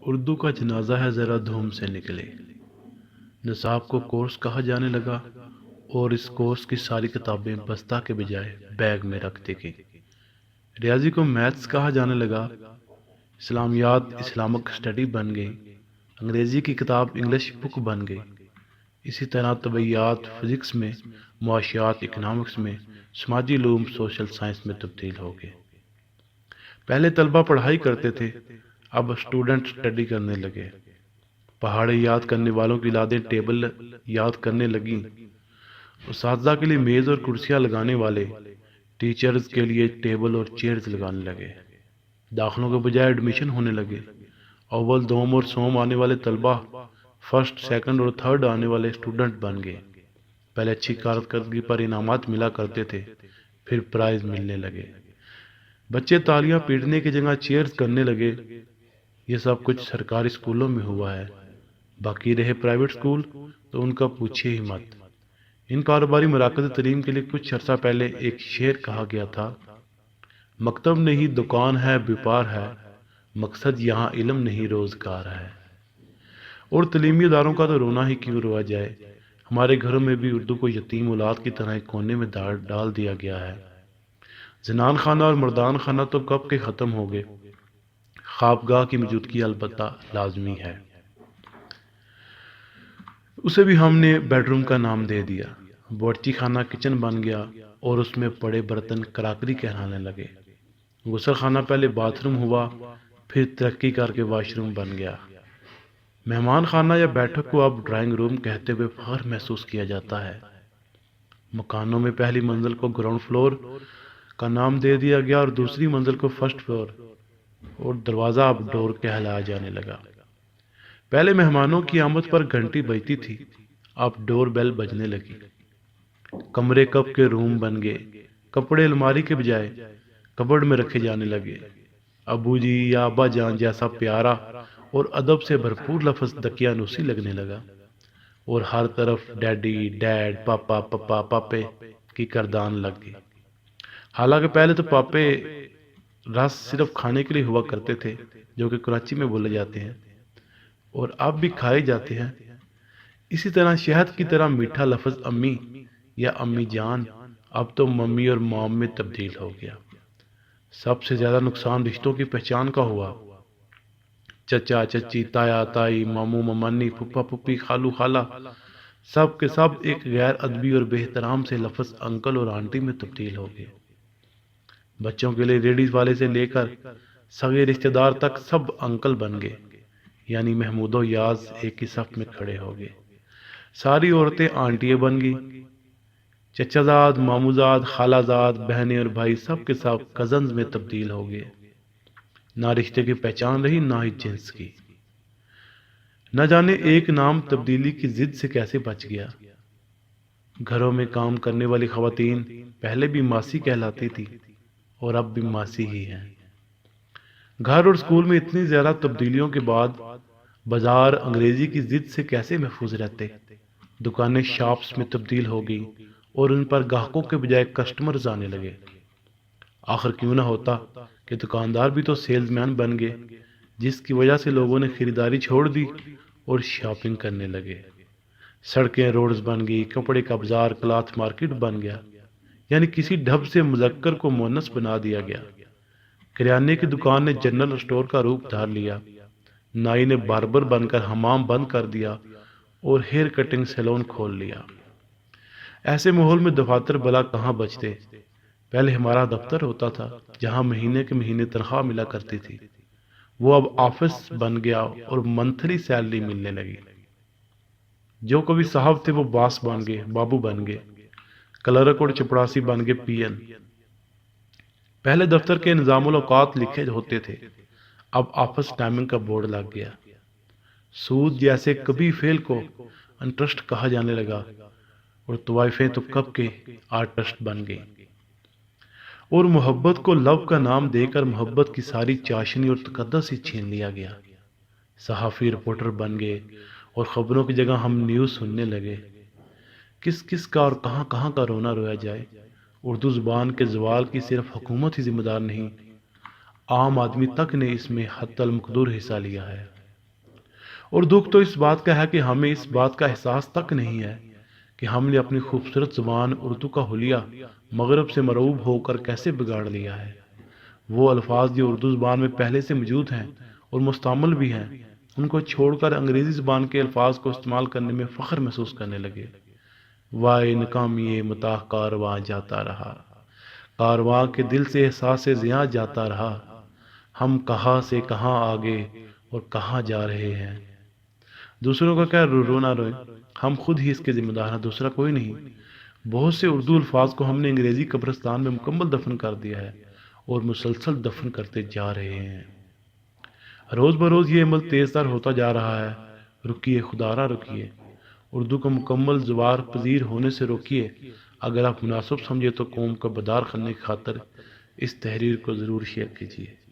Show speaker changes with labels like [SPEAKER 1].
[SPEAKER 1] اردو کا جنازہ ہے ذرا دھوم سے نکلے، نصاب کو کورس کہا جانے لگا اور اس کورس کی ساری کتابیں بستہ کے بجائے بیگ میں رکھ دی گئیں۔ ریاضی کو میتھس کہا جانے لگا، اسلامیات اسلامک اسٹڈی بن گئی، انگریزی کی کتاب انگلش بک بن گئی۔ اسی طرح طبیعیات فزکس میں، معاشیات اکنامکس میں، سماجی علوم سوشل سائنس میں تبدیل ہو گئے۔ پہلے طلبہ پڑھائی کرتے تھے، اب اسٹوڈنٹ اسٹڈی کرنے لگے۔ پہاڑے یاد کرنے والوں کی لادیں ٹیبل یاد کرنے لگیں، اساتذہ کے لیے میز اور کرسیاں لگانے والے ٹیچرز کے لیے ٹیبل اور چیئرز لگانے لگے۔ داخلوں کے بجائے ایڈمیشن ہونے لگے۔ اول دوم اور سوم آنے والے طلبہ فرسٹ سیکنڈ اور تھرڈ آنے والے اسٹوڈنٹ بن گئے۔ پہلے اچھی کارکردگی پر انعامات ملا کرتے تھے، پھر پرائز ملنے لگے۔ بچے تالیاں پیٹنے کی جگہ چیئرز کرنے لگے۔ یہ سب کچھ سرکاری اسکولوں میں ہوا ہے، باقی رہے پرائیویٹ اسکول تو ان کا پوچھے ہی مت۔ ان کاروباری مراکز تعلیم کے لیے کچھ عرصہ پہلے ایک شعر کہا گیا تھا: مکتب نہیں دکان ہے بیپار ہے، مقصد یہاں علم نہیں روزگار ہے۔ اور تعلیمی اداروں کا تو رونا ہی کیوں روا جائے، ہمارے گھروں میں بھی اردو کو یتیم اولاد کی طرح ایک کونے میں ڈال دیا گیا ہے۔ زنان خانہ اور مردان خانہ تو کب کے ختم ہو گئے، خوابگاہ کی موجودگی البتہ لازمی ہے۔ اسے بھی ہم نے بیڈ روم کا نام دے دیا۔ باورچی خانہ کچن بن گیا اور اس میں پڑے برتن کراکری کہلانے لگے۔ غسل خانہ پہلے باتھ روم ہوا، پھر ترقی کر کے واش روم بن گیا۔ مہمان خانہ یا بیٹھک کو اب ڈرائنگ روم کہتے ہوئے فخر محسوس کیا جاتا ہے۔ مکانوں میں پہلی منزل کو گراؤنڈ فلور کا نام دے دیا گیا اور دوسری منزل کو فرسٹ فلور، اور دروازہ اب ڈور کہلایا جانے لگا۔ پہلے مہمانوں کی آمد پر گھنٹی بجتی تھی، اب ڈور بیل بجنے لگی۔ کمرے کب کے روم بن گئے، کپڑے الماری کے بجائے کبڈ میں رکھے جانے لگے۔ ابو جی یا ابا جان جیسا پیارا اور ادب سے بھرپور لفظ دقیانوسی لگنے لگا، اور ہر طرف ڈیڈی ڈیڈ پاپا پپا پاپے کی کردان لگ گئی۔ حالانکہ پہلے تو پاپے رس صرف کھانے کے لیے ہوا کرتے تھے، جو کہ کراچی میں بولے جاتے ہیں، اور اب بھی کھائے جاتے ہیں۔ اسی طرح شہد کی طرح میٹھا لفظ امی یا امی جان اب تو ممی اور مام میں تبدیل ہو گیا۔ سب سے زیادہ نقصان رشتوں کی پہچان کا ہوا۔ چچا چچی، تایا تائی، ماموں ممانی، پھپھا پھپھی، خالو خالہ، سب کے سب ایک غیر ادبی اور بے احترام سے لفظ انکل اور آنٹی میں تبدیل ہو گئے۔ بچوں کے لیے ریڈیز والے سے لے کر سگے رشتہ دار تک سب انکل بن گئے، یعنی محمود و یاز ایک ہی صف میں کھڑے ہو گئے۔ ساری عورتیں آنٹیاں بن گئی۔ چچا زاد، مامو زاد، خالہ زاد، بہنیں اور بھائی سب کے سب کزنز میں تبدیل ہو گئے۔ نہ رشتے کی پہچان رہی، نہ ہی جنس کی۔ نہ جانے ایک نام تبدیلی کی ضد سے کیسے بچ گیا۔ گھروں میں کام کرنے والی خواتین پہلے بھی ماسی کہلاتی تھی اور اب بھی ماسی ہی ہیں۔ گھر اور اسکول میں اتنی زیادہ تبدیلیوں کے بعد بازار انگریزی کی ضد سے کیسے محفوظ رہتے۔ دکانیں شاپس میں تبدیل ہو گئی اور ان پر گاہکوں کے بجائے کسٹمرز آنے لگے۔ آخر کیوں نہ ہوتا کہ دکاندار بھی تو سیلز مین بن گئے، جس کی وجہ سے لوگوں نے خریداری چھوڑ دی اور شاپنگ کرنے لگے۔ سڑکیں روڈز بن گئی، کپڑے کا بازار کلاتھ مارکیٹ بن گیا، یعنی کسی ڈھب سے مذکر کو مؤنث بنا دیا گیا۔ کریانے کی دکان نے جنرل اسٹور کا روپ دھار لیا، نائی نے باربر بن کر حمام بند کر دیا اور ہیئر کٹنگ سیلون کھول لیا۔ ایسے ماحول میں دفاتر بلا کہاں بچتے۔ پہلے ہمارا دفتر ہوتا تھا جہاں مہینے کے مہینے تنخواہ ملا کرتی تھی، وہ اب آفس بن گیا اور منتھلی سیلری ملنے لگی۔ جو کبھی صاحب تھے وہ باس بن گئے، بابو بن گئے، کلرک اور چپڑاسی بن گئے پی این۔ پہلے دفتر کے نظام الاوقات لکھے ہوتے تھے، اب آفس ٹائمنگ کا بورڈ لگ گیا۔ سود جیسے کبھی فعل کو انٹرسٹ کہا جانے لگا، اور طوائفیں تو کب کے آرٹسٹ بن گئی۔ اور محبت کو لو کا نام دے کر محبت کی ساری چاشنی اور تقدس ہی چھین لیا گیا۔ صحافی رپورٹر بن گئے اور خبروں کی جگہ ہم نیوز سننے لگے۔ کس کس کا اور کہاں کہاں کا رونا رویا جائے۔ اردو زبان کے زوال کی صرف حکومت ہی ذمہ دار نہیں، عام آدمی تک نے اس میں حتی المقدور حصہ لیا ہے۔ اور دکھ تو اس بات کا ہے کہ ہمیں اس بات کا احساس تک نہیں ہے کہ ہم نے اپنی خوبصورت زبان اردو کا حلیہ مغرب سے مرعوب ہو کر کیسے بگاڑ لیا ہے۔ وہ الفاظ جو اردو زبان میں پہلے سے موجود ہیں اور مستعمل بھی ہیں، ان کو چھوڑ کر انگریزی زبان کے الفاظ کو استعمال کرنے میں فخر محسوس کرنے لگے۔ وائے ناکامی متاح کارواں جاتا رہا، کارواں کے دل سے احساس زیاں جاتا رہا، ہم کہاں سے کہاں آگے اور کہاں جا رہے ہیں۔ دوسروں کا کیا رونا روئے، ہم خود ہی اس کے ذمہ دار ہیں، دوسرا کوئی نہیں۔ بہت سے اردو الفاظ کو ہم نے انگریزی قبرستان میں مکمل دفن کر دیا ہے اور مسلسل دفن کرتے جا رہے ہیں۔ روز بروز یہ عمل تیز تر ہوتا جا رہا ہے۔ رکیے خدا را رکیے، اردو کو مکمل زوار پذیر ہونے سے روکیے۔ اگر آپ مناسب سمجھے تو قوم کو بیدار کرنے کی خاطر اس تحریر کو ضرور شیئر کیجیے۔